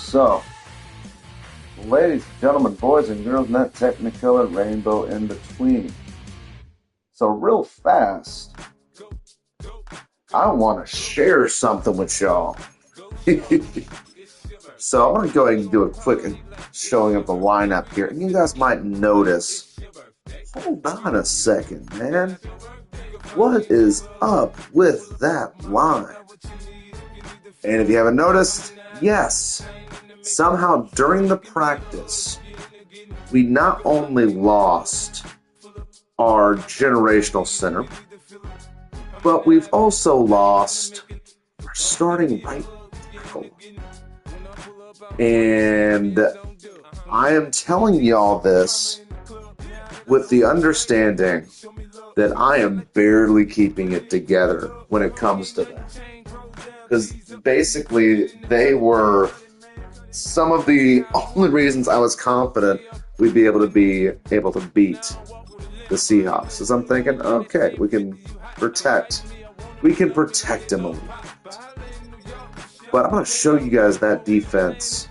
So, ladies and gentlemen, boys and girls, net technicolor rainbow in between. So, real fast, I want to share something with y'all. So, I want to go ahead and do a quick showing of the lineup here. And you guys might notice, hold on a second, man. What is up with that line? And if you haven't noticed, yes, somehow during the practice, we not only lost our generational center, but we've also lost our starting right tackle. And I am telling y'all this with the understanding that I am barely keeping it together when it comes to that. Because basically, they were some of the only reasons I was confident we'd be able to beat the Seahawks. Because I'm thinking, okay, we can protect them a little bit. But I'm going to show you guys that defense.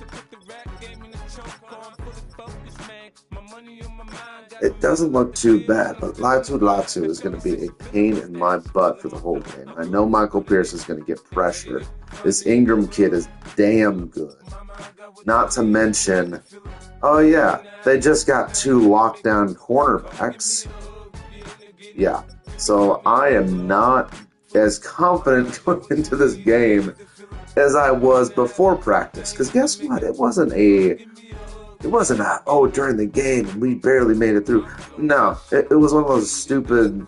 It doesn't look too bad, but Latu is going to be a pain in my butt for the whole game. I know Michael Pierce is going to get pressure. This Ingram kid is damn good. Not to mention, oh yeah, they just got 2 lockdown cornerbacks. Yeah, so I am not as confident going into this game as I was before practice. Because guess what? It wasn't oh, during the game, we barely made it through. No, it was one of those stupid,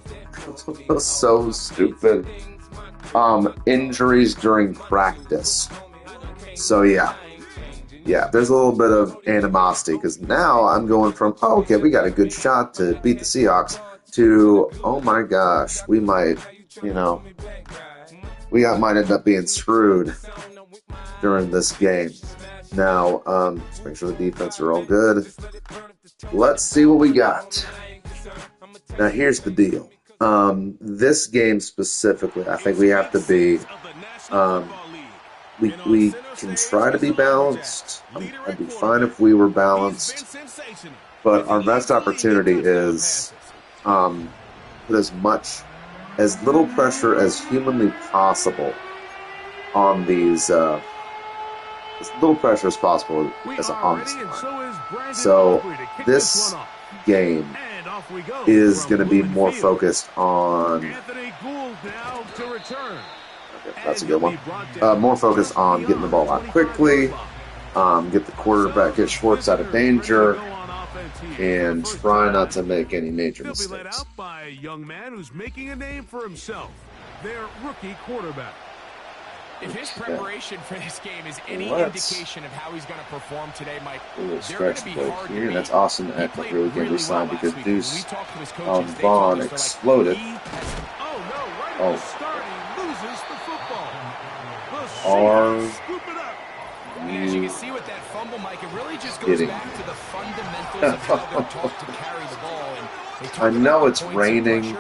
so stupid, injuries during practice. So, yeah, there's a little bit of animosity, because now I'm going from, oh, okay, we got a good shot to beat the Seahawks, to, oh my gosh, we might, might end up being screwed during this game. Now, just make sure the defense are all good. Let's see what we got. Now, here's the deal. This game specifically, I think we have to be, we can try to be balanced. I'd be fine if we were balanced. But our best opportunity is put as little pressure as humanly possible on these, as little pressure as possible as on this line. So this game is going to be more focused on. Okay, that's a good one. More focused on getting the ball out quickly, get the quarterback, get Schwartz out of danger, and try not to make any major mistakes. By a young man who's making a name for himself, their rookie quarterback. If his preparation for this game is any indication of how he's going to perform today, Mike, they're going to be hard here. That's awesome that Eckler really getting re-signed because Deuce Vaughn exploded. Oh. As you can see with that fumble, Mike, it really just goes back to the fundamentals of how they're taught to carry the ball. I know it's raining,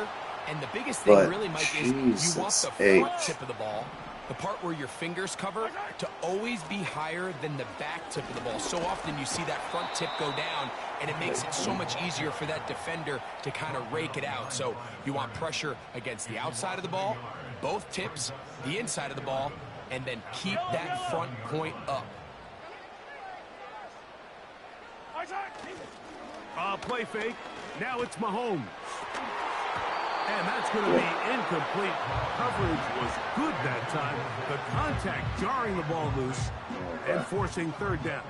and the biggest thing really, Mike, is you want the front tip of the ball, the part where your fingers cover, to always be higher than the back tip of the ball. So often you see that front tip go down, and it makes it so much easier for that defender to kind of rake it out. So you want pressure against the outside of the ball, both tips, the inside of the ball, and then keep that front point up. Play fake. Now it's Mahomes. And that's going to be incomplete. Coverage was good that time. The contact jarring the ball loose and forcing third down.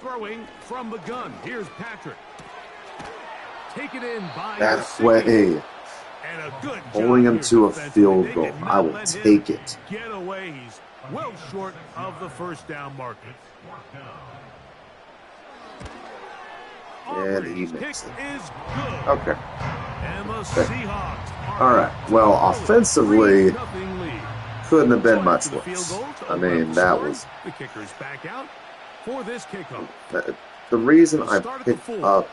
Throwing from the gun. Here's Patrick. Taken in by that way. And a good holding him to a field goal. I will take it. Get away. He's well short of the first down marker. And he makes it. Okay. All right. Well, offensively, couldn't have been much worse. I mean, that was the kickers back out for this kickoff. The reason I picked up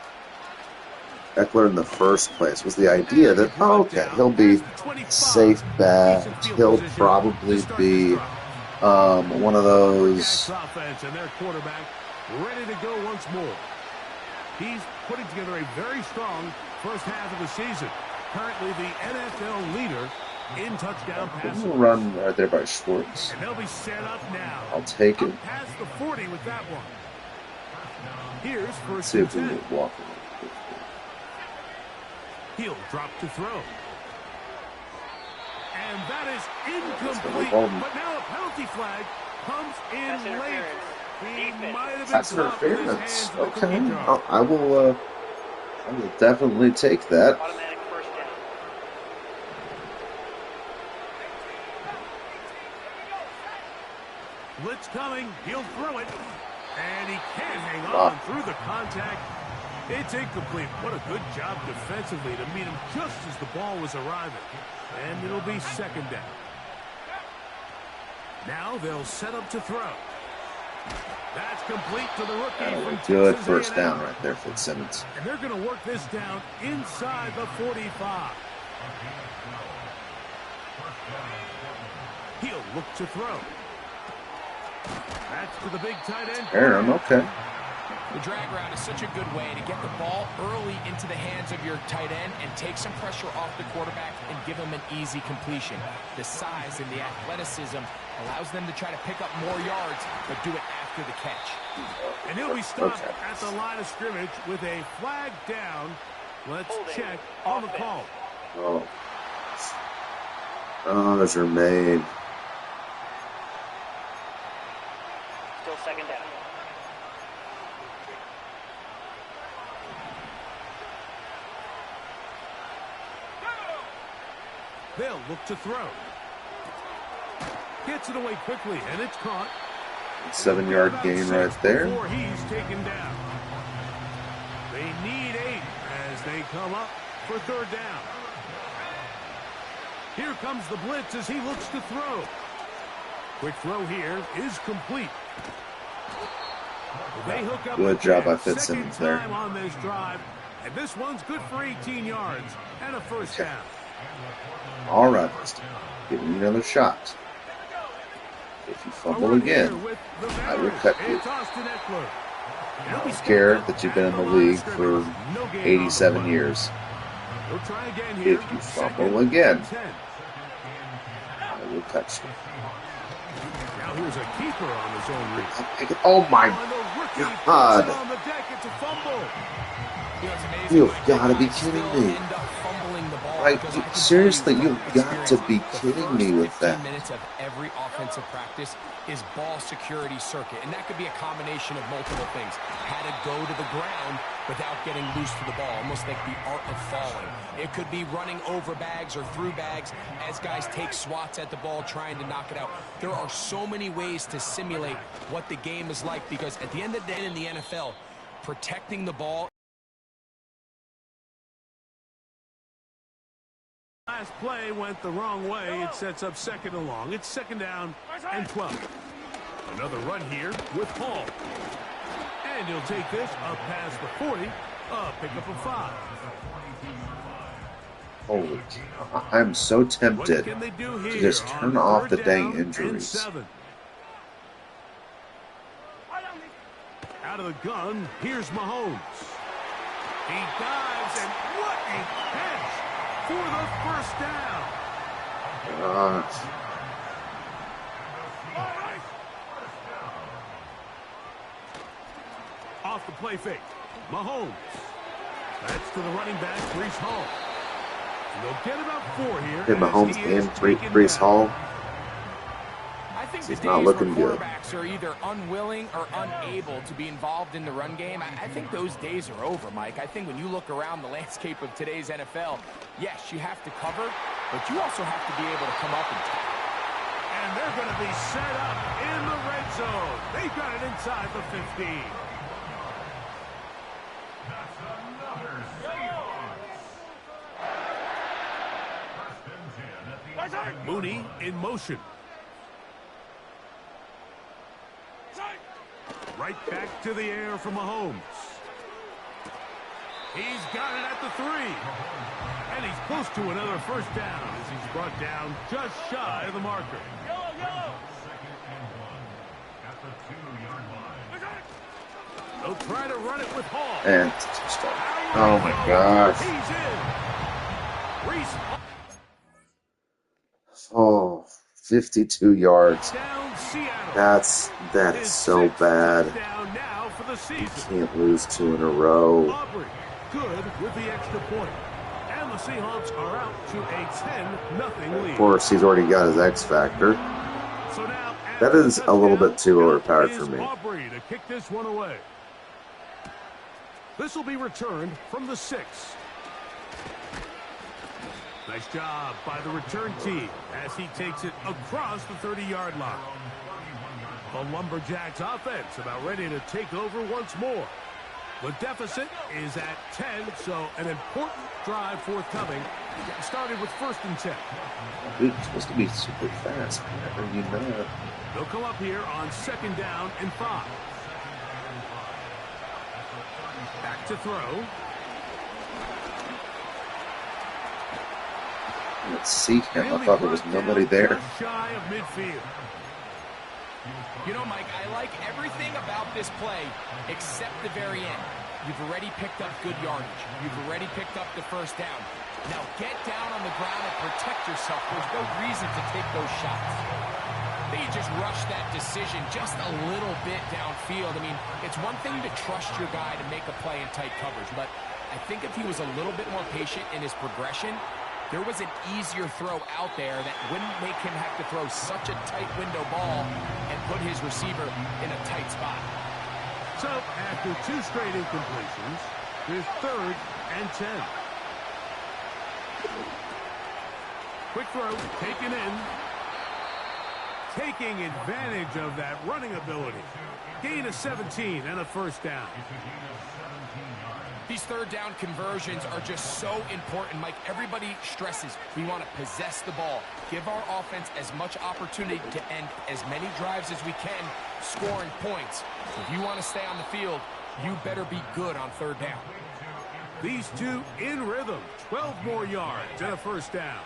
Eckler in the first place was the idea that, oh, okay, he'll be safe bet. He'll probably be one of those. Offense and their quarterback ready to go once more. He's putting together a very strong first half of the season. Currently the NFL leader in touchdown passes. We'll run right there by Schwartz. And they'll be set up now. I'll take it. Past the 40 with that one. Here's first See if we and 10. will walk. He'll drop to throw. And that is incomplete. But now a penalty flag comes in late. He might have been That's interference. Okay. I will definitely take that. Automatic first down. Blitz coming. He'll throw it. And he can't hang on through the contact. It's incomplete. What a good job defensively to meet him just as the ball was arriving. And it'll be second down. Now they'll set up to throw. That's complete to the rookie from Good Texas first A&M. down right there, Fitzsimmons. And they're going to work this down inside the 45. He'll look to throw. That's to the big tight end. Aaron, okay. The drag route is such a good way to get the ball early into the hands of your tight end and take some pressure off the quarterback and give him an easy completion. The size and the athleticism allows them to try to pick up more yards, but do it after the catch. And he'll be stopped at the line of scrimmage with a flag down. Let's check on the call. Oh, Jermaine. Still second down. They'll look to throw. Gets it away quickly, and it's caught. 7-yard gain right there. Before he's taken down. They need 8 as they come up for third down. Here comes the blitz as he looks to throw. Quick throw here is complete. They hook up. Good job by Fitzsimmons there. Second time on this drive, and this one's good for 18 yards and a first down. All right, give me another shot. If you fumble again, I will cut you. I don't care that you've been in the league for 87 years. If you fumble again, I will cut you. Now here's a keeper on his own reach. Oh my God! You've got to be kidding me. Like, seriously, you've got to be kidding me with that. 15 minutes of every offensive practice is ball security circuit, and that could be a combination of multiple things. How to go to the ground without getting loose to the ball, almost like the art of falling. It could be running over bags or through bags as guys take swats at the ball trying to knock it out. There are so many ways to simulate what the game is like, because at the end of the day in the NFL, protecting the ball. Last play went the wrong way. It sets up second and long. It's second down and 12. Another run here with Hall. And he'll take this up past the 40. Pickup of 5. Holy cow. I'm so tempted to just turn off the dang injuries. Out of the gun, here's Mahomes. He dives, and what a catch for the first down. Off the play fake, Mahomes. That's to the running back, Breece Hall. They'll get about 4 here. Did Mahomes and Breece Hall? I think He's the not days looking where good. quarterbacks are either unwilling or unable to be involved in the run game, I think those days are over, Mike. I think when you look around the landscape of today's NFL, yes, you have to cover, but you also have to be able to come up and tackle. And they're going to be set up in the red zone. They've got it inside the 15. Mooney in motion. Right back to the air for Mahomes. He's got it at the 3. And he's close to another first down as he's brought down just shy of the marker. They'll try to run it with Hall. And oh my gosh. He's in. Oh, 52 yards. Down Seattle. That is so bad. Down now for the season. You can't lose 2 in a row. Aubrey, good with the extra point. And the Seahawks are out to a 10-0 lead. Of course, he's already got his X factor. So now, That is a little bit too overpowered for me. Aubrey to kick this one away. This will be returned from the 6. Nice job by the return team as he takes it across the 30-yard line. The Lumberjacks offense about ready to take over once more. The deficit is at 10, so an important drive forthcoming. Started with 1st and 10. Dude, it's supposed to be super fast. How do you know? They'll come up here on 2nd down and 5. Back to throw. Let's see him. I thought there was nobody there. Just shy of midfield. You know, Mike, I like everything about this play except the very end. You've already picked up good yardage. You've already picked up the first down. Now get down on the ground and protect yourself. There's no reason to take those shots. They just rushed that decision just a little bit downfield. I mean, it's one thing to trust your guy to make a play in tight coverage, but I think if he was a little bit more patient in his progression, there was an easier throw out there that wouldn't make him have to throw such a tight window ball and put his receiver in a tight spot. So, after 2 straight incompletions, here's 3rd and 10. Quick throw, taken in. Taking advantage of that running ability. Gain of 17 and a first down. These 3rd down conversions are just so important, Mike. Everybody stresses we want to possess the ball, give our offense as much opportunity to end as many drives as we can, scoring points. If you want to stay on the field, you better be good on 3rd down. These two in rhythm. 12 more yards and a first down.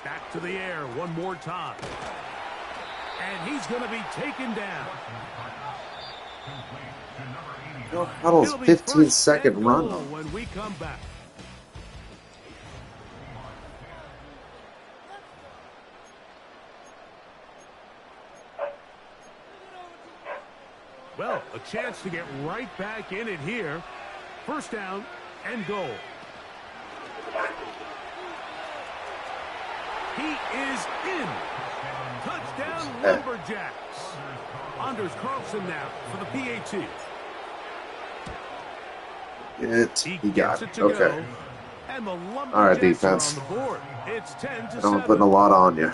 Back to the air one more time. And he's going to be taken down. Huddle's 15-second run. When we come back. Well, a chance to get right back in it here. First down and goal. He is in. Touchdown, Lumberjacks. Anders Carlson now for the PAT. He got it. Okay. Go, and the Lumberjacks all right, defense. are on the board. It's 10-7. I'm putting a lot on you.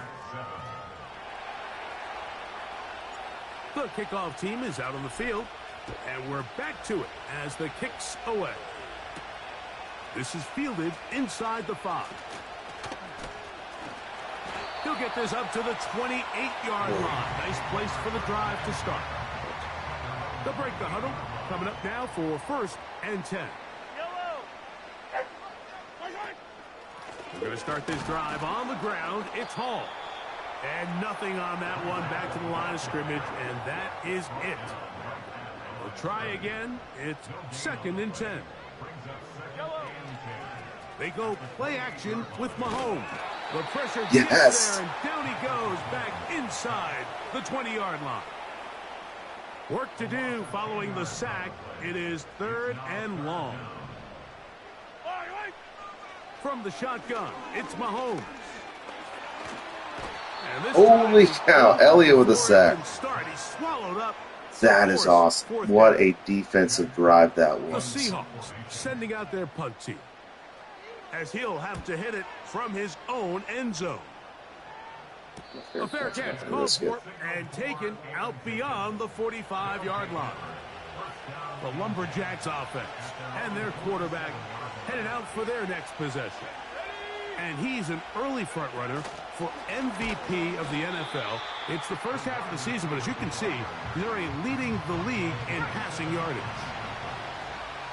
The kickoff team is out on the field, and we're back to it as the kick's away. This is fielded inside the 5. He'll get this up to the 28-yard line. Nice place for the drive to start. They'll break the huddle. Coming up now for 1st and 10. We're going to start this drive on the ground. It's Hall. And nothing on that one. Back to the line of scrimmage, and that is it. We'll try again. It's 2nd and 10. They go play action with Mahomes. The pressure gets there, and down he goes back inside the 20-yard line. Work to do following the sack. It is 3rd and long. From the shotgun, it's Mahomes. Holy cow, Elliott with a sack. That is awesome. What a defensive drive that was. The Seahawks sending out their punt team, as he'll have to hit it from his own end zone. A fair catch called for and taken out beyond the 45-yard line. The Lumberjacks offense and their quarterback headed out for their next possession. And he's an early front runner for MVP of the NFL. It's the first half of the season, but as you can see, he's already leading the league in passing yardage.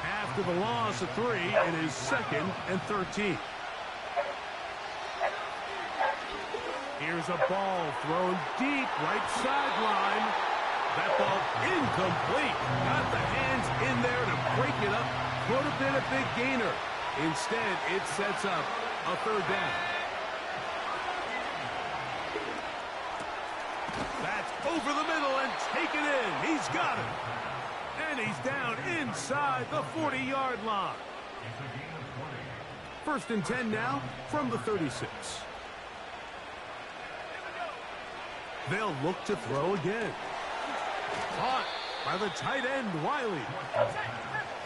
After the loss of 3, it is 2nd and 13. Here's a ball thrown deep, right sideline. That ball incomplete. Got the hands in there to break it up. Could have been a big gainer. Instead, it sets up a 3rd down. That's over the middle and taken in. He's got it. And he's down inside the 40-yard line. 1st and 10 now from the 36. They'll look to throw again. Caught by the tight end, Wiley.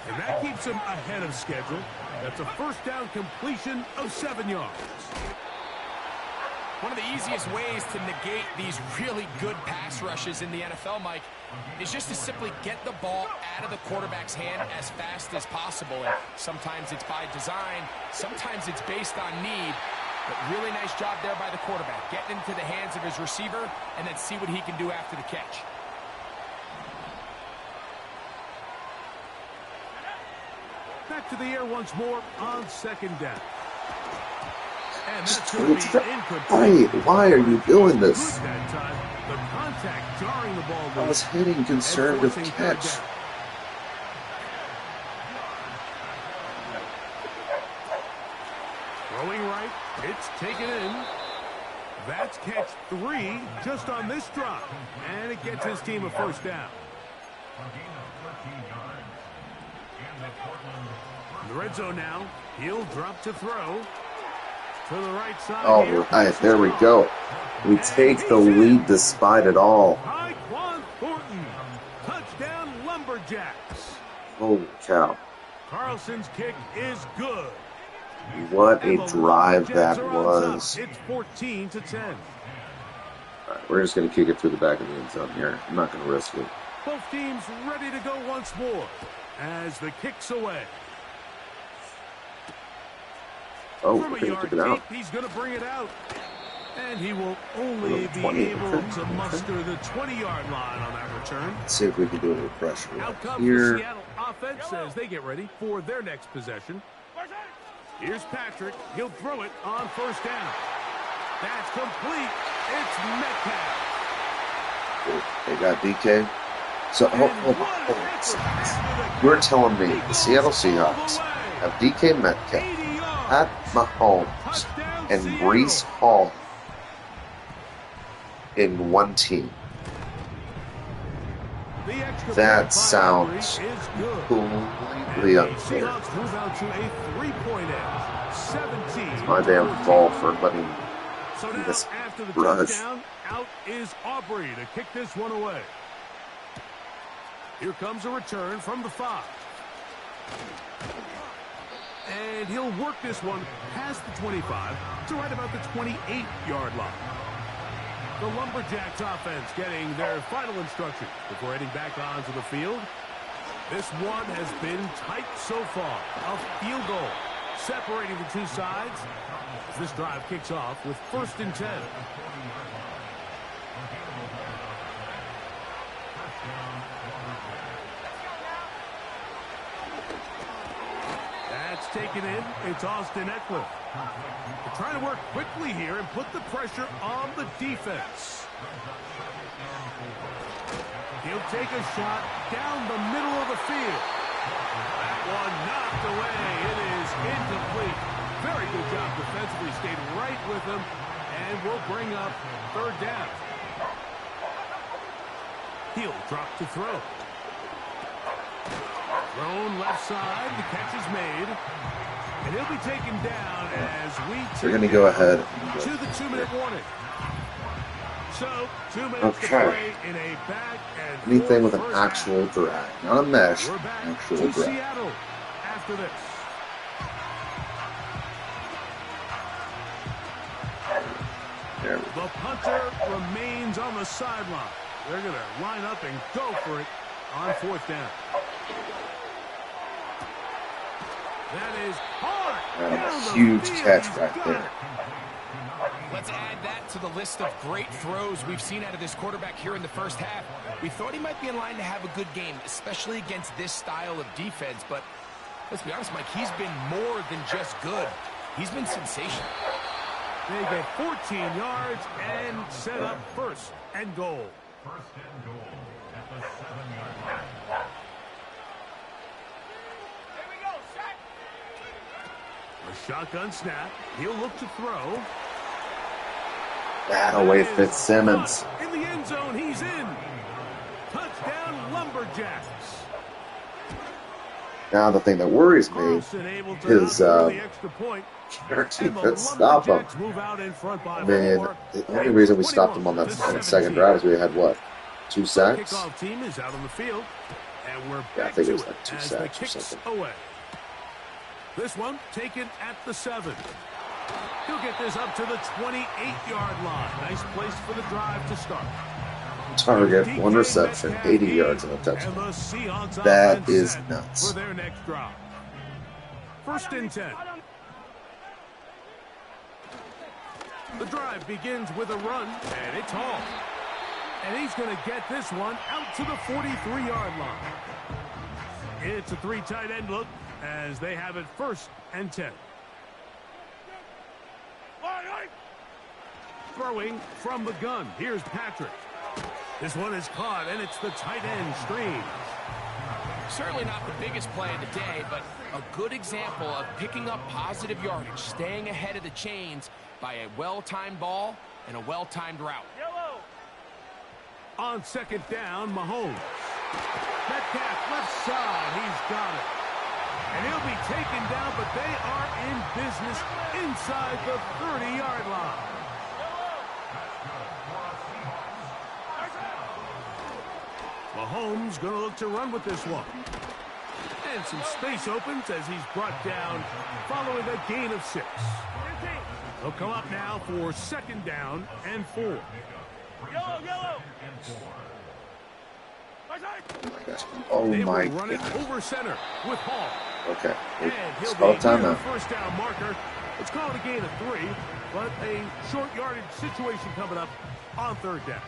And that keeps him ahead of schedule. That's a 1st down completion of 7 yards. One of the easiest ways to negate these really good pass rushes in the NFL, Mike, is just to simply get the ball out of the quarterback's hand as fast as possible. And sometimes it's by design, sometimes it's based on need. But really nice job there by the quarterback, getting into the hands of his receiver and then see what he can do after the catch. Back to the air once more on 2nd down. And that's going to be incomplete. Why are you doing this? That time, the contact jarring the ball. I was hitting conservative catch. Throwing right, it's taken in. That's catch 3 just on this drop. And it gets his team a 1st down. In the red zone now, he'll drop to throw. To the right side. Oh, right, there we go. We take the lead despite it all. Tyquan Thornton. Touchdown, Lumberjacks. Holy cow. Carlson's kick is good. What a drive that was. It's 14 to 10. All right, we're just going to kick it through the back of the end zone here. I'm not going to risk it. Both teams ready to go once more as the kick's away. Oh, From we're a going to yard kick it out. deep, he's going to bring it out. And he will only be 20, able okay. to muster the 20-yard line on that return. Let's see if we can do a little pressure Out comes here. the Seattle offense as they get ready for their next possession. Here's Patrick. He'll throw it on 1st down. That's complete. It's Metcalf. They got DK. So, hold on. You're telling me the Seattle Seahawks have DK Metcalf, Pat Mahomes, and Breece Hall in one team. That sounds completely unfair. It's my damn fault for letting this rush. Out is Aubrey to kick this one away. Here comes a return from the 5. And he'll work this one past the 25 to right about the 28-yard line. The Lumberjacks offense getting their final instruction before heading back onto the field. This one has been tight so far. A field goal separating the two sides. This drive kicks off with 1st and 10. That's taken in. It's Austin Eckler. They're trying to work quickly here and put the pressure on the defense. He'll take a shot down the middle of the field. That one knocked away. It is incomplete. Very good job defensively. Stayed right with him. And will bring up 3rd down. He'll drop to throw. Thrown left side. The catch is made. And he'll be taken down as we They're going to go ahead. to the 2-minute warning. So, 2 minutes to play in a back and Anything with an first actual drag. Not a mesh, We're back actual to drag. Seattle after this. There we go. The punter remains on the sideline. They're going to line up and go for it on 4th down. That is hard. A huge catch right there. Let's add that to the list of great throws we've seen out of this quarterback here in the first half. We thought he might be in line to have a good game, especially against this style of defense. But let's be honest, Mike, he's been more than just good. He's been sensational. They get 14 yards and set up first and goal. First and goal at the 7-yard line. Here we go, set. A shotgun snap. He'll look to throw. Away Fitzsimmons. In the end zone, he's in. Touchdown, Lumberjacks. Now the thing that worries me is our defense stop him. I mean, the only reason we stopped him on that second drive is we had, what, 2 sacks? Yeah, I think it was like 2 sacks or something. Away. This one taken at the 7. He'll get this up to the 28-yard line. Nice place for the drive to start. Target, 1 reception, 80 yards and a touchdown. That is nuts. For their next drive. First and 10. The drive begins with a run, and it's Hall. And he's going to get this one out to the 43-yard line. It's a 3 tight end look as they have it first and 10. Throwing from the gun. Here's Patrick. This one is caught, and it's the tight end screen. Certainly not the biggest play of the day, but a good example of picking up positive yardage, staying ahead of the chains by a well-timed ball and a well-timed route. Yellow. On second down, Mahomes. Metcalf left side. He's got it. And he'll be taken down, but they are in business inside the 30-yard line. Mahomes going to look to run with this one. And some space opens as he's brought down following a gain of 6. He'll come up now for second down and 4. Yellow. Oh my God. Run it over center with Hall. Okay. And he'll Call be timeout. First down marker. It's called a gain of 3, but a short yardage situation coming up on third down.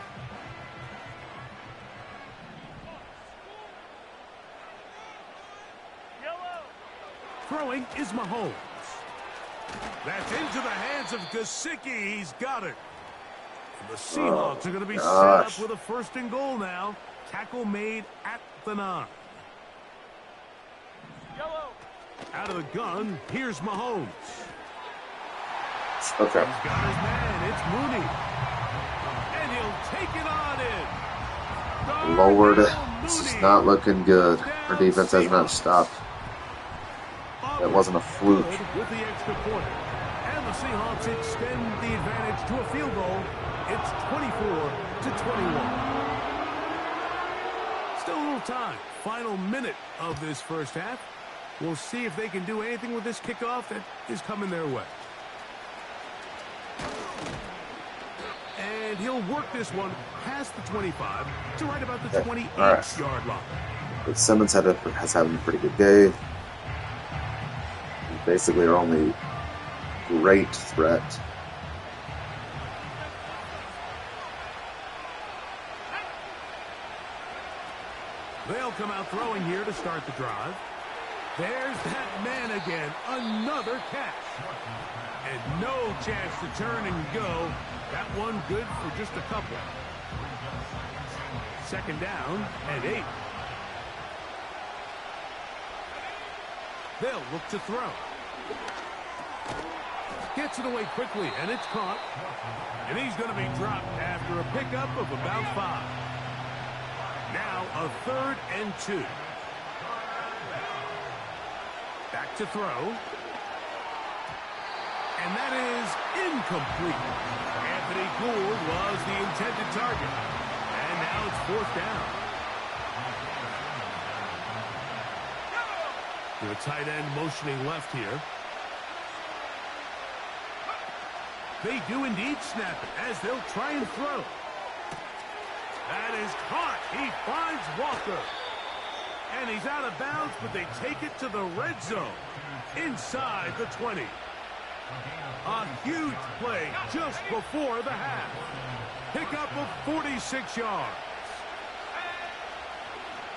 Throwing is Mahomes. That's into the hands of Gesicki. He's got it. And the Seahawks are going to be set up with a first and goal now. Tackle made at the 9. Yellow. Out of the gun, here's Mahomes. Okay. He's got his man. It's Mooney. And he'll take it on in. Lowered. This is not looking good. Our defense has not stopped. That wasn't a fluke. With the extra point. And the Seahawks extend the advantage to a field goal. It's 24-21. Still a little time. Final minute of this first half. We'll see if they can do anything with this kickoff that is coming their way. And he'll work this one past the 25 to right about the 28-yard line. But Simmons has had a pretty good day. Basically our only great threat. They'll come out throwing here to start the drive. There's that man again. Another catch. And no chance to turn and go. That one good for just a couple. Second down and 8. They'll look to throw. Gets it away quickly, and it's caught. And he's going to be dropped after a pickup of about 5. Now a 3rd and 2. Back to throw. And that is incomplete. Anthony Gould was the intended target. And now it's 4th down. The tight end motioning left here. They do indeed snap it as they'll try and throw. That is caught. He finds Walker. And he's out of bounds, but they take it to the red zone. Inside the 20. A huge play just before the half. Pickup of 46 yards.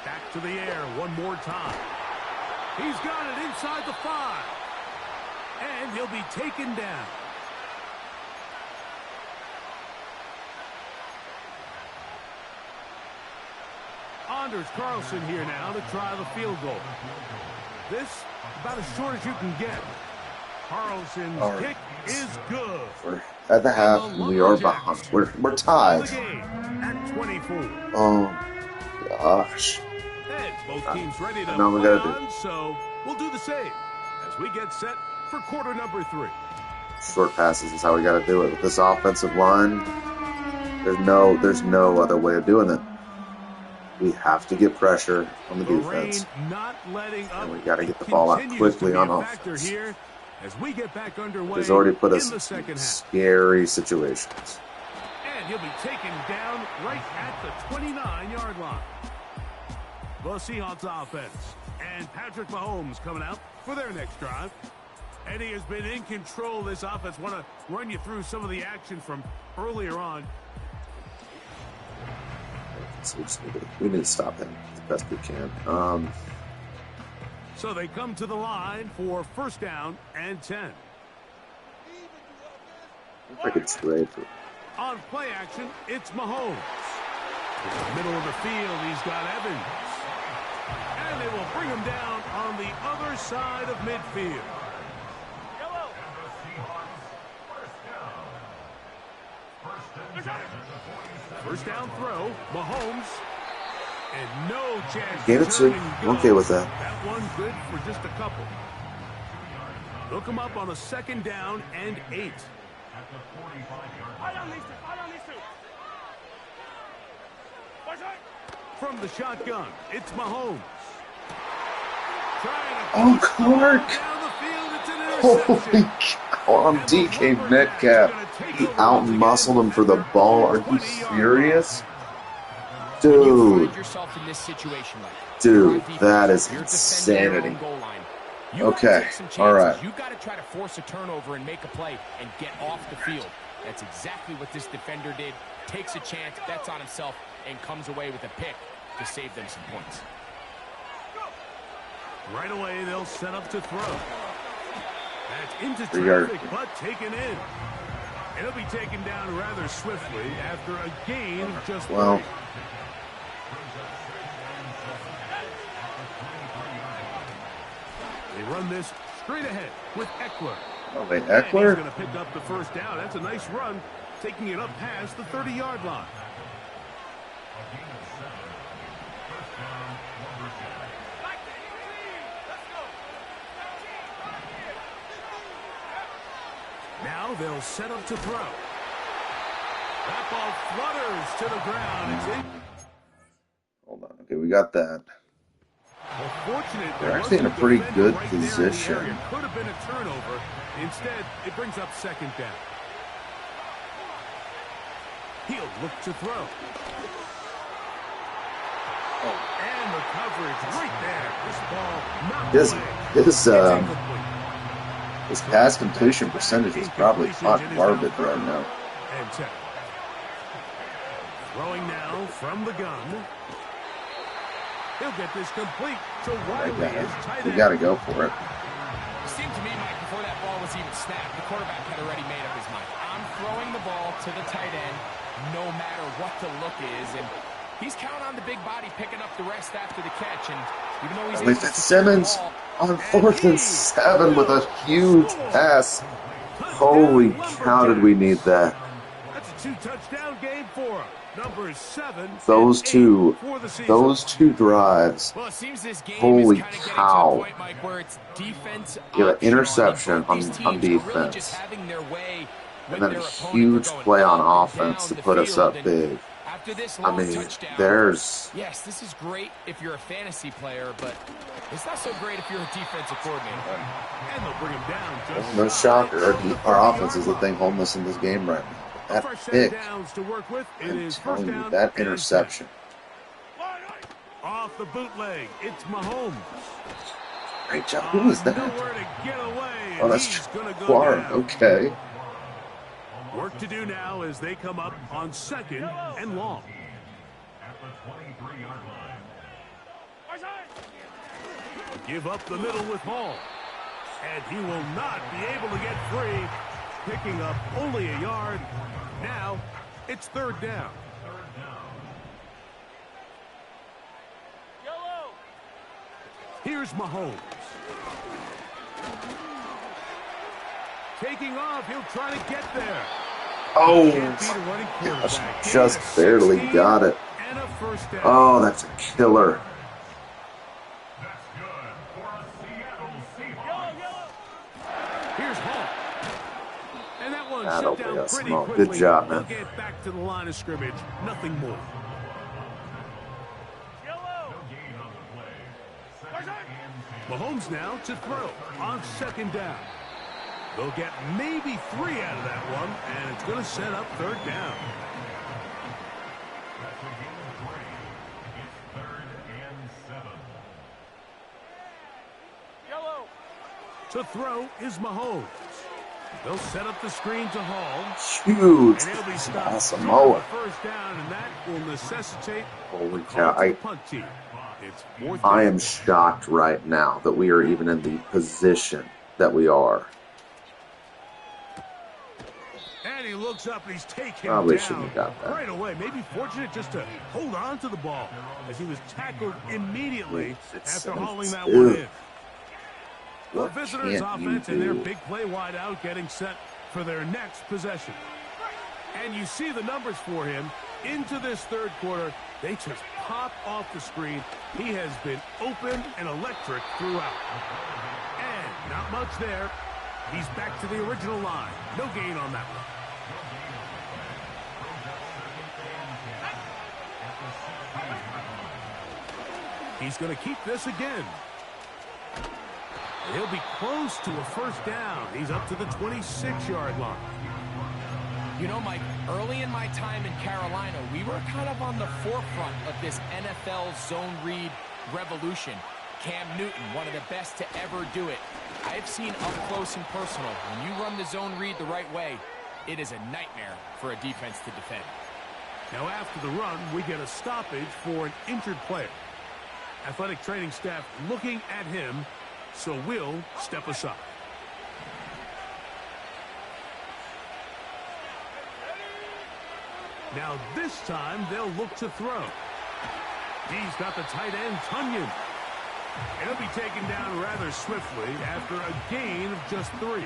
Back to the air one more time. He's got it inside the 5. And he'll be taken down. Anders Carlson here now to try the field goal. This about as short as you can get. Carlson's kick is good. We're at the half, and we are behind. We're tied. At 24. Oh gosh. And both teams ready to now we gotta do. So we'll do the same as we get set for quarter number 3. Short passes is how we got to do it with this offensive line. There's no other way of doing it. We have to get pressure on the defense, and we got to get the ball out quickly on offense. Here as we get back underway. He's already put us in scary situations. And he'll be taken down right at the 29-yard line. The Seahawks offense and Patrick Mahomes coming out for their next drive. And he has been in control of this offense. Want to run you through some of the action from earlier on. So we need to stop him as best we can. So they come to the line for first down and 10. I could trade for. On play action, it's Mahomes. In the middle of the field, he's got Evans. And they will bring him down on the other side of midfield. First down throw, Mahomes. And no chance. Gave it to. I'm okay with that. That one good for just a couple. Look him up on a second down and 8. From the shotgun, it's Mahomes. Oh, Clark! Holy cow, on DK Metcalf. He out-muscled him for the ball. Are you serious? Dude. Dude, that is insanity. Okay, all right. You got to try to force a turnover and make a play and get off the field. That's exactly what this defender did. Takes a chance, bets on himself, and comes away with a pick to save them some points. Right away, they'll set up to throw. That's into traffic, but taken in. It'll be taken down rather swiftly after a gain of just 3. They run this straight ahead with Eckler. Oh, wait, Eckler? He's going to pick up the first down. That's a nice run, taking it up past the 30-yard line. Now they'll set up to throw. That ball flutters to the ground. It's in. Hold on. Okay, we got that. Well, they're actually in a pretty good position. Could have been a turnover. Instead, it brings up second down. He'll look to throw. And the coverage right there. This ball not his pass completion percentage is probably hot garbage right now. And 10. Throwing now from the gun. He'll get this complete to Wiley. We got to go for it. It seemed to me, Mike, before that ball was even snapped, the quarterback had already made up his mind. I'm throwing the ball to the tight end no matter what the look is. And he's counting on the big body picking up the rest after the catch. And even though he's able to Simmons on 4th and 7 with a huge pass. Holy cow, did we need that? That's a 2-touchdown game for him. Number 7. Those two drives. Well, it seems this game holy is cow. point, Mike, where it's defense you have an interception on defense. And then a huge play on offense to put us up big. I mean, there's... Yes, this is great if you're a fantasy player, but it's not so great if you're a defensive coordinator. And they'll bring him down. No shocker. Our offense is the thing homeless in this game right now. That pick, I'm telling you, that interception. off the bootleg. It's Mahomes. Great job. Who was that? Nowhere to get away. Oh, that's He's going to go Clark. down. Okay. Work to do now as they come up on 2nd and long. At the 23-yard line. Give up the middle with Hall. And he will not be able to get free. Picking up only a yard. Now it's 3rd down. Here's Mahomes. Taking off, he'll try to get there. Oh, Can't beat a running quarterback. just barely got it. And a 1st down. Oh, that's a killer. That's good for a Seattle Seahawks. Here's Hall. And that one That'll shut be down a pretty smoke. quickly. Good job, man. They'll get back to the line of scrimmage. Nothing more. No gain on the play. 2nd and 10. Mahomes now to throw on 2nd down. They'll get maybe 3 out of that one, and it's going to set up 3rd down. That's a gain of 3. It's 3rd and 7. To throw is Mahomes. They'll set up the screen to Hall. Huge. And he'll be stopped Awesome. short of the 1st down, and that will necessitate Holy a cow. call to the punt team. It's 4th I down. am shocked right now that we are even in the position that we are. And he looks up and he's taken Probably down shouldn't have got that. right away. Maybe fortunate just to hold on to the ball as he was tackled immediately after hauling that one in. The What visitors' can't you offense and their do? big play wide out getting set for their next possession. And you see the numbers for him into this 3rd quarter. They just pop off the screen. He has been open and electric throughout. And not much there. He's back to the original line. No gain on that one. He's going to keep this again. He'll be close to a 1st down. He's up to the 26-yard line. You know, Mike, early in my time in Carolina, we were kind of on the forefront of this NFL zone read revolution. Cam Newton, one of the best to ever do it. I've seen up close and personal. When you run the zone read the right way, it is a nightmare for a defense to defend. Now after the run, we get a stoppage for an injured player. Athletic training staff looking at him, so we'll step aside. Now this time they'll look to throw. He's got the tight end, Tunyon. And he'll be taken down rather swiftly after a gain of just 3.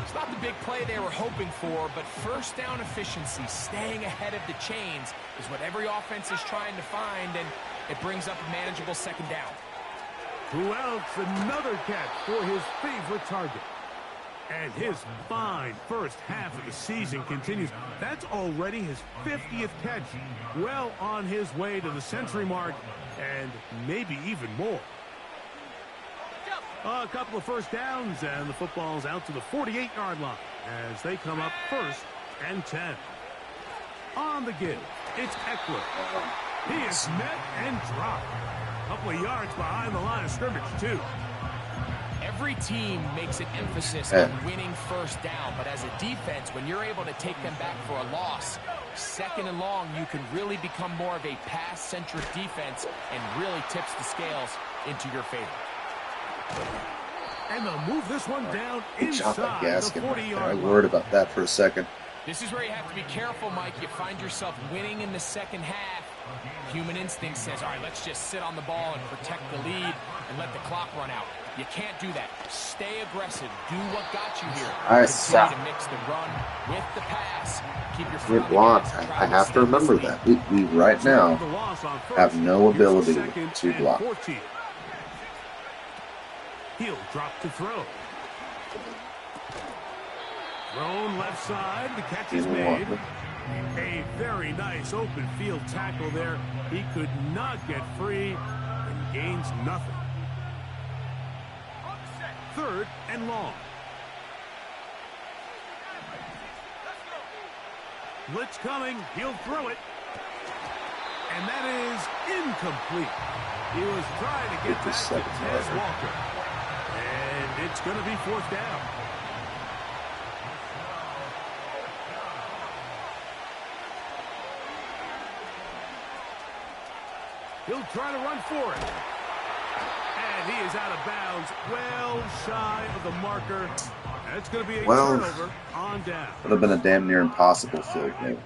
It's not the big play they were hoping for, but 1st down efficiency, staying ahead of the chains, is what every offense is trying to find, and it brings up a manageable 2nd down. Who else? Another catch for his favorite target. And his fine first half of the season continues. That's already his 50th catch. Well on his way to the century mark, and maybe even more. A couple of 1st downs, and the football's out to the 48-yard line as they come up 1st and 10. On the give, it's Eckler. He is met and dropped. A couple of yards behind the line of scrimmage, too. Every team makes an emphasis on winning 1st down, but as a defense, when you're able to take them back for a loss, 2nd and long, you can really become more of a pass-centric defense and really tips the scales into your favor. And they'll move this one down Shot that inside the gasket right there. 40-yard I line. worried about that for a second. This is where you have to be careful, Mike. You find yourself winning in the 2nd half. Human instinct says, all right, let's just sit on the ball and protect the lead and let the clock run out. You can't do that. Stay aggressive. Do what got you here. I Continue to mix the run with the pass. Keep your foot We're on the blocked. gas. Try I to have to stay remember this that. lead. We right now The loss on first. have no Here's ability 2nd to and block. 14. He'll drop to throw. Thrown left side. The catch is made. A very nice open field tackle there. He could not get free and gains nothing. 3rd and long. Blitz coming. He'll throw it. And that is incomplete. He was trying to get back to Tez Walker. And it's going to be fourth down. He'll try to run for it. And he is out of bounds, well shy of the marker. That's going to be a turnover on down. Would have been a damn near impossible field goal.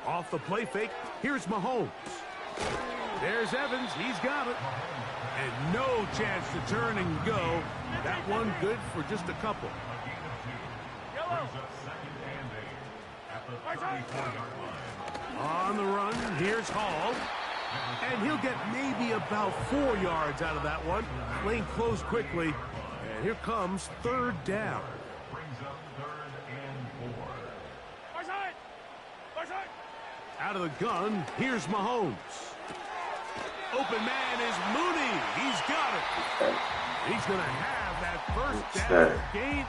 Off the play fake, here's Mahomes. There's Evans, he's got it. And no chance to turn and go. That one good for just a couple. On the run, here's Hall. And he'll get maybe about 4 yards out of that one. Playing close quickly. And here comes third down. Out of the gun, here's Mahomes. Open man is Mooney. He's got it. He's going to have that first down gain.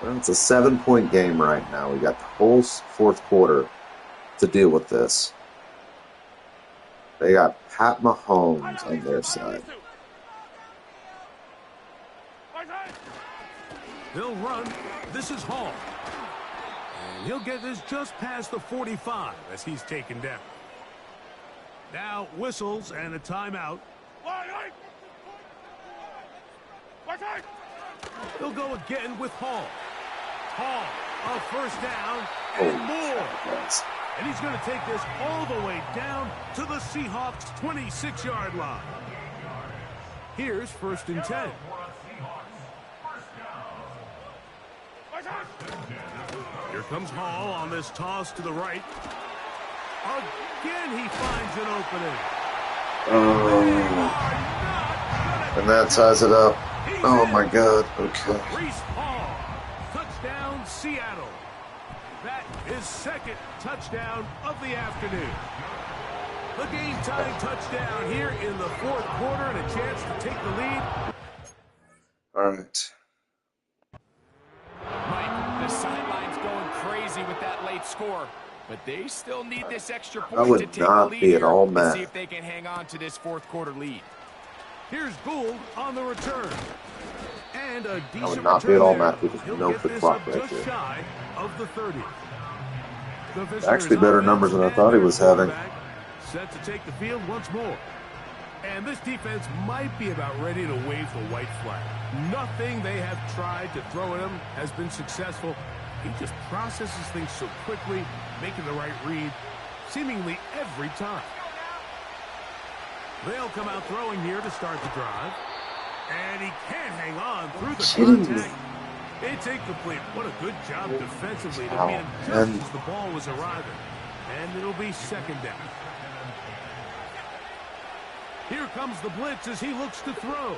Well, it's a 7-point game right now. We got the whole fourth quarter to deal with this. They got Pat Mahomes on their side. They'll run. This is Hall. And he'll get this just past the 45 as he's taken down. Now whistles and a timeout. He'll go again with Hall. Hall, a first down and more. And he's going to take this all the way down to the Seahawks' 26-yard line. Here's first and 10. Here comes Hall on this toss to the right. Again, he finds an opening. And that ties it up. Oh, my God. Okay. Reese Hall, touchdown, Seattle. That is second touchdown of the afternoon. The game-tying touchdown here in the fourth quarter and a chance to take the lead. All right. Mike, the sideline's going crazy with that late score, but they still need this extra point I would to take not the lead be at all here mad. to see if they can hang on to this fourth quarter lead. Here's Gould on the return. And a decent I would not be at all mad because He'll no get the this clock up right just there. shy of the 30. The visitors Actually better offense numbers than I and thought he their was having. quarterback set to take the field once more. And this defense might be about ready to wave the white flag. Nothing they have tried to throw at him has been successful. He just processes things so quickly, making the right read, seemingly every time. They'll come out throwing here to start the drive. And he can't hang on through the contact. It's incomplete. What a good job defensively to beat him just as the ball was arriving. And it'll be second down. Here comes the blitz as he looks to throw.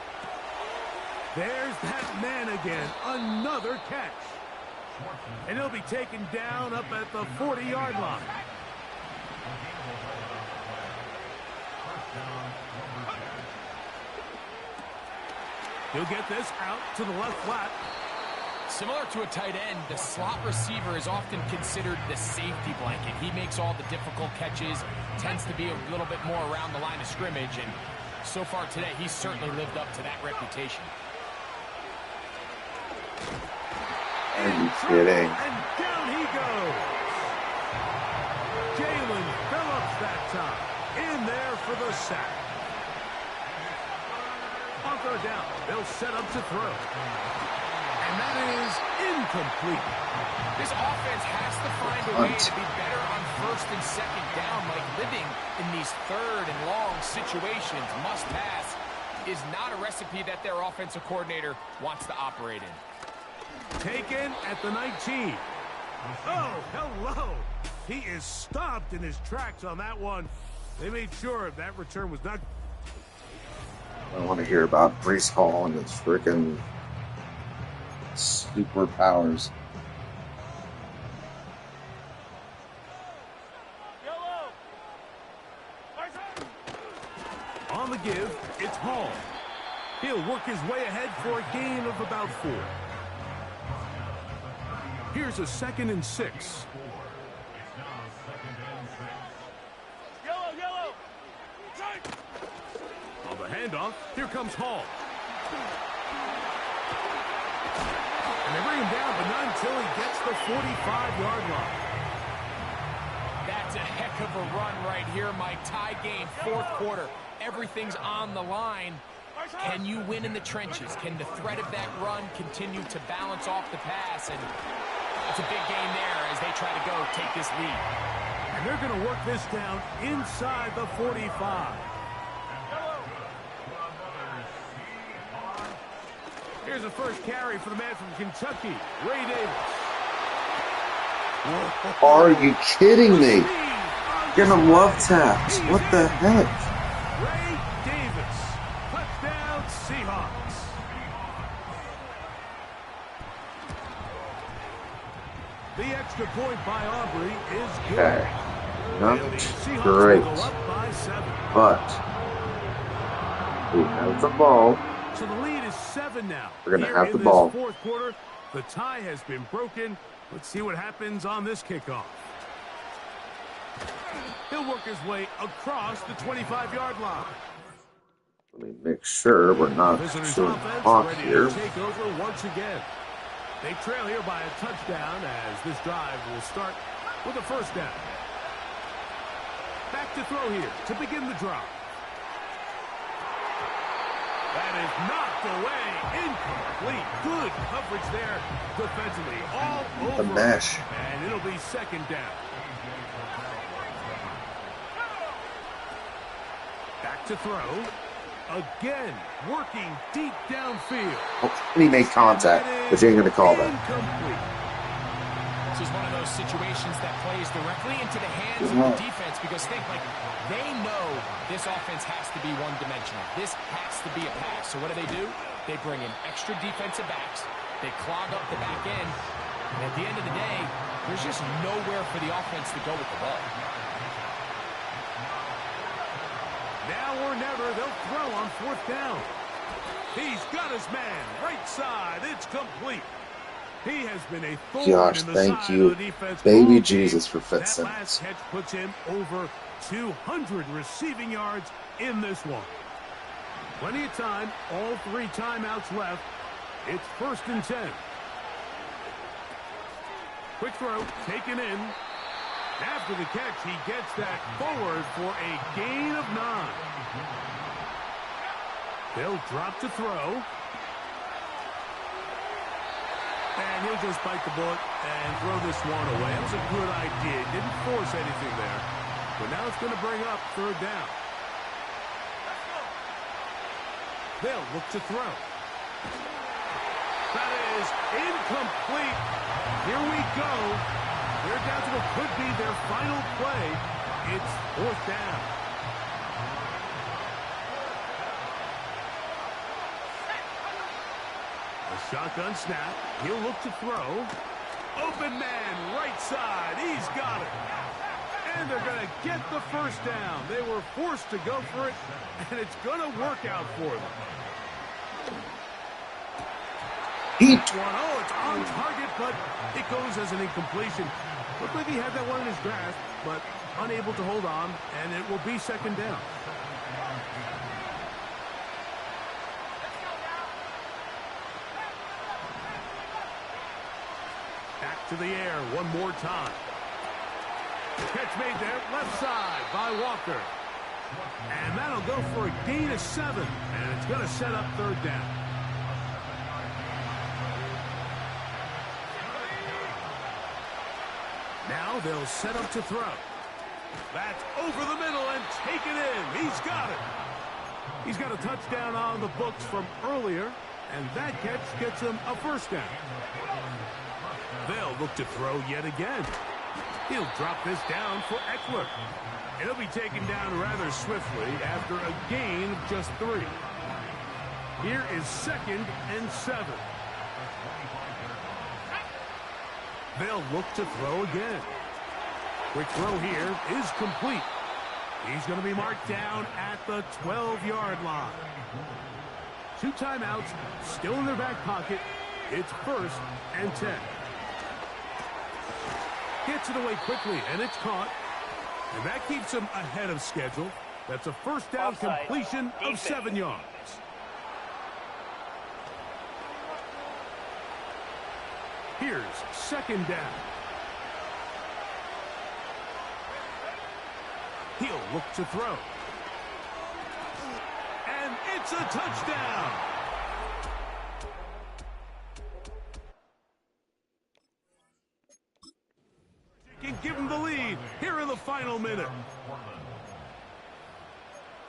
There's that man again. Another catch. And he'll be taken down up at the 40-yard line. He'll get this out to the left flat. Similar to a tight end, the slot receiver is often considered the safety blanket. He makes all the difficult catches, tends to be a little bit more around the line of scrimmage, and so far today, he's certainly lived up to that reputation. Are you kidding? And down he goes. Jalen Phillips that time. In there for the sack. On third down, they'll set up to throw. And that is incomplete. This offense has to find a way to be better on first and second down, like living in these third and long situations. Must pass is not a recipe that their offensive coordinator wants to operate in. Taken at the 19. Oh, hello. He is stopped in his tracks on that one. They made sure that return was not. I don't want to hear about Breece Hall and his freaking superpowers. On the give, it's Hall. He'll work his way ahead for a gain of about 4. Here's a 2nd and 6. handoff. Here comes Hall. And they bring him down, but not until he gets the 45-yard line. That's a heck of a run right here, Mike. Tie game, fourth quarter. Everything's on the line. Can you win in the trenches? Can the threat of that run continue to balance off the pass? And it's a big game there as they try to go take this lead. And they're going to work this down inside the 45. Here's the first carry for the man from Kentucky, Ray Davis. Are you kidding me? Give him love taps. What the heck? Ray Davis. Touchdown, Seahawks. The extra point by Aubrey is good. Okay. Not Seahawks great. go up by 7. But we have the ball. So the lead is 7 now. We're going to Here have the in ball. this fourth quarter, the tie has been broken. Let's see what happens on this kickoff. He'll work his way across the 25-yard line. Let me make sure we're not Visitors showing offense clock ready here. to take over once again. They trail here by a touchdown as this drive will start with a first down. Back to throw here to begin the drive. That is knocked away. Incomplete. Good coverage there defensively. All over. The mesh. And it'll be second down. Back to throw. Again, working deep downfield. Oh, and he made contact, but you ain't going to call that. Incomplete. This is one of those situations that plays directly into the hands of the defense because they know this offense has to be one-dimensional. This has to be a pass. So what do? They bring in extra defensive backs. They clog up the back end. And at the end of the day, there's just nowhere for the offense to go with the ball. Now or never, they'll throw on fourth down. He's got his man. Right side. It's complete. He has been a thorn Gosh, in the thank side you, of the defense. baby Jesus, for Fitzsimmons. That last catch puts him over 200 receiving yards in this one. Plenty of time. All 3 timeouts left. It's 1st and 10. Quick throw. Taken in. After the catch, he gets that forward for a gain of 9. They'll drop to throw. And he'll just bite the bullet and throw this one away. That was a good idea. Didn't force anything there. But now it's going to bring up third down. They'll look to throw. That is incomplete. Here we go. They're down to what could be their final play. It's 4th down. A shotgun snap. He'll look to throw. Open man, right side. He's got it. And they're going to get the first down. They were forced to go for it, and it's going to work out for them. Oh, it's on target, but it goes as an incompletion. Looked like he had that one in his grasp, but unable to hold on, and it will be second down. Back to the air one more time. Catch made there, left side by Walker. And that'll go for a gain of 7, and it's going to set up third down. Now they'll set up to throw. That's over the middle and taken in. He's got it. He's got a touchdown on the books from earlier, and that catch gets him a first down. They'll look to throw yet again. He'll drop this down for Eckler. It'll be taken down rather swiftly after a gain of just 3. Here is 2nd and 7. They'll look to throw again. Quick throw here is complete. He's going to be marked down at the 12-yard line. 2 timeouts still in their back pocket. It's 1st and 10. Gets it away quickly, and it's caught. And that keeps him ahead of schedule. That's a first down Offside. completion of Defense. 7 yards. Here's second down. He'll look to throw. And it's a touchdown. Can give him the lead here in the final minute.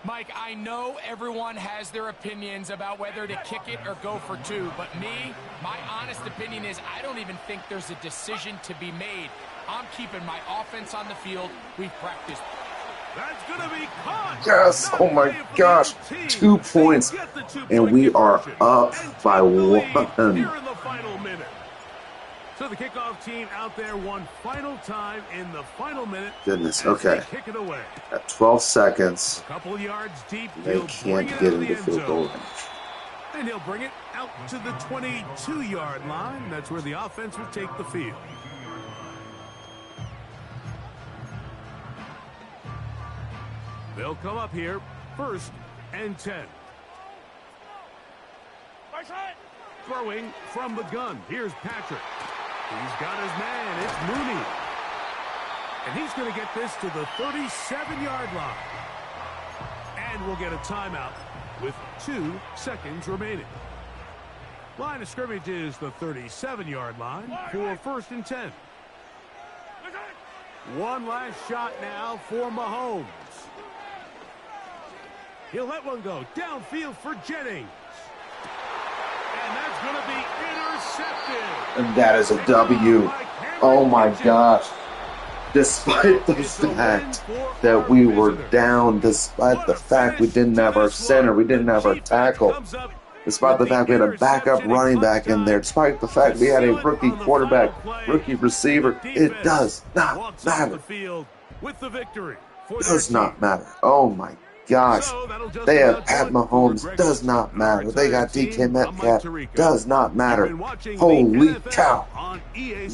Mike, I know everyone has their opinions about whether to kick it or go for two, but me, my honest opinion is I don't even think there's a decision to be made. I'm keeping my offense on the field. We've practiced. That's going to be caught. Yes, oh my gosh, 2 points, and we are up by 1. Here in the final minute. So the kickoff team out there one final time in the final minute. Goodness, as they okay. Kick it away. At 12 seconds, A couple yards deep. they He'll bring can't it get out of the into end field goal zone. range. And he'll bring it out to the 22-yard line. That's where the offense will take the field. They'll come up here, 1st and 10. Throwing from the gun. Here's Patrick. He's got his man. It's Mooney. And he's going to get this to the 37-yard line. And we'll get a timeout with 2 seconds remaining. Line of scrimmage is the 37-yard line for 1st and 10. One last shot now for Mahomes. He'll let one go downfield for Jennings. And that's going to be intercepted. And that is a W. Oh my gosh. Despite the fact that we were down, despite the fact we didn't have our center, we didn't have our tackle, despite the fact we had a backup running back in there, despite the fact we had a rookie quarterback, rookie receiver, it does not matter. It does not matter. Oh my gosh. They have Pat Mahomes. Does not matter. They got DK Metcalf. Does not matter. Holy cow.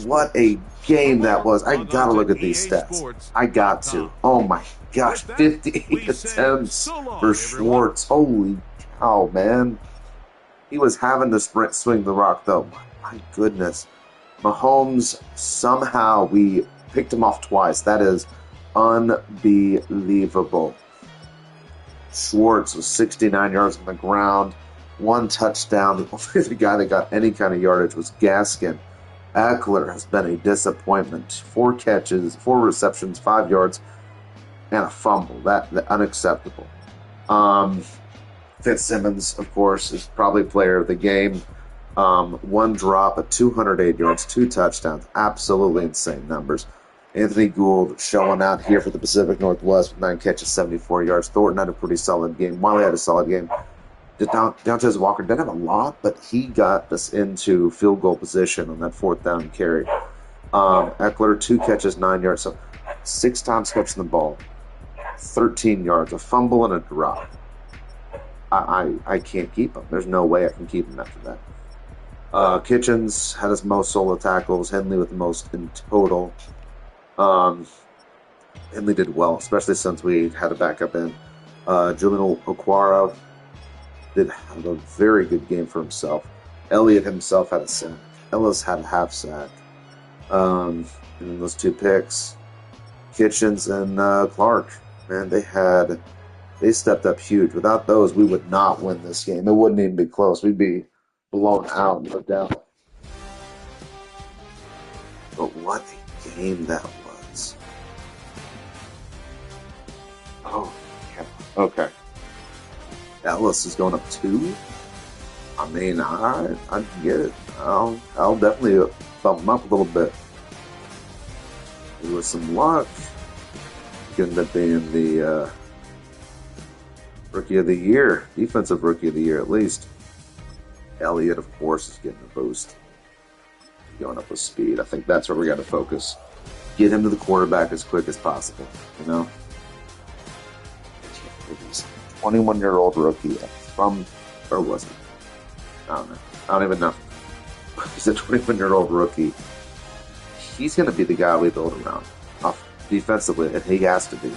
What a game that was. I gotta look at these stats. I got to. Oh my gosh. 58 attempts for Schwartz. Holy cow, man. He was having to swing the rock, though. My goodness. Mahomes, somehow we picked him off twice. That is unbelievable. Schwartz was 69 yards on the ground, 1 touchdown. The only guy that got any kind of yardage was Gaskin. Eckler has been a disappointment. 4 catches, 4 receptions, 5 yards, and a fumble. That unacceptable. Fitzsimmons, of course, is probably player of the game. 1 drop at 208 yards, 2 touchdowns. Absolutely insane numbers. Anthony Gould showing out here for the Pacific Northwest with 9 catches, 74 yards. Thornton had a pretty solid game. Wiley had a solid game. Deontay Walker didn't have a lot, but he got us into field goal position on that 4th down carry. Eckler, 2 catches, 9 yards. So 6 times catching the ball, 13 yards, a fumble and a drop. I can't keep him. There's no way I can keep him after that. Kitchens had his most solo tackles. Henley with the most in total. Henley did well, especially since we had a backup in. Julian Okwara did have a very good game for himself. Elliott himself had a sack. Ellis had a half sack. And then those 2 picks, Kitchens and Clark, man, they stepped up huge. Without those, we would not win this game. It wouldn't even be close. We'd be blown out, no doubt. But what a game that was. Oh, yeah. Okay. Ellis is going up 2. I mean, I can get it. I'll definitely bump him up a little bit. With some luck, he could end up being the Rookie of the Year, Defensive Rookie of the Year at least. Elliott, of course, is getting a boost. Going up with speed. I think that's where we got to focus. Get him to the quarterback as quick as possible, you know? 21-year-old rookie from, where was he? I don't know. I don't even know. He's a 21-year-old rookie. He's going to be the guy we build around defensively, and he has to be.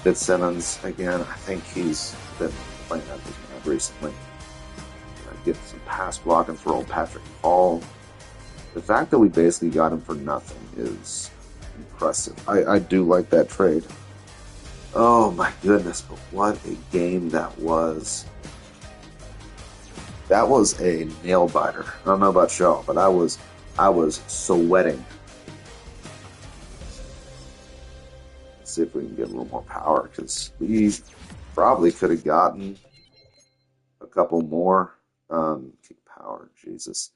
Fitzsimmons, again, I think he's been playing at this man recently. Get some pass blocking for old Patrick Paul. The fact that we basically got him for nothing is impressive. I do like that trade. Oh my goodness, but what a game that was. That was a nail biter. I don't know about y'all, but I was sweating. Let's see if we can get a little more power, because we probably could have gotten a couple more. Kick power, Jesus.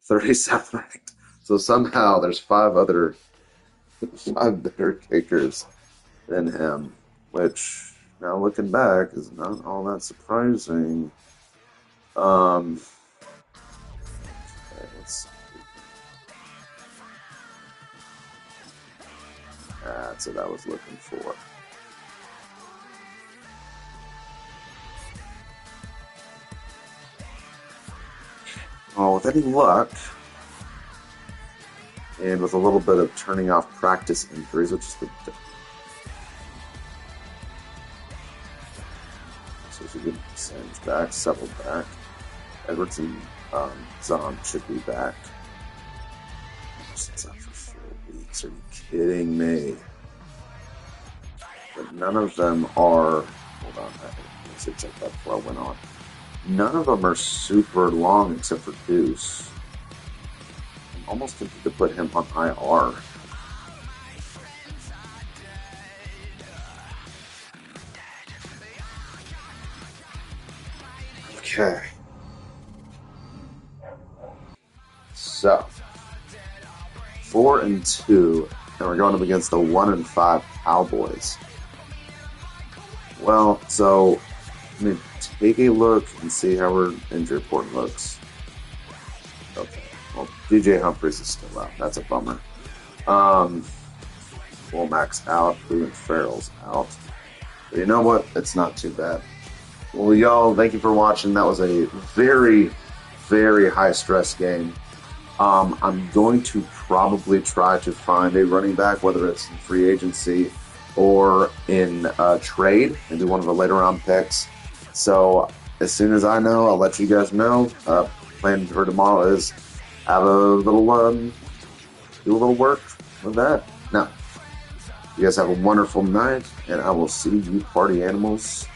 37th ranked. So somehow there's five better kickers than him, which now looking back is not all that surprising. Okay, let's see. That's what I was looking for. Well, with any luck, and with a little bit of turning off practice injuries, which is the so we should get Sanders back, settled back. Edwards and Zahn should be back. Since out for 4 weeks. Are you kidding me? But none of them are. Hold on, I should check that before I went on. None of them are super long except for Deuce. I'm almost tempted to put him on IR. Okay. So 4-2, and we're going up against the 1-5 Cowboys. Well, so let me take a look and see how our injury report looks. Okay. Well, DJ Humphries is still out. That's a bummer. Womack's out. Cleveland Farrell's out. But you know what? It's not too bad. Well, y'all, thank you for watching. That was a very, very high-stress game. I'm going to probably try to find a running back, whether it's in free agency or in trade, maybe one of the later round picks. So as soon as I know, I'll let you guys know. Plan for tomorrow is have a little do a little work with that. Now, you guys have a wonderful night, and I will see you party animals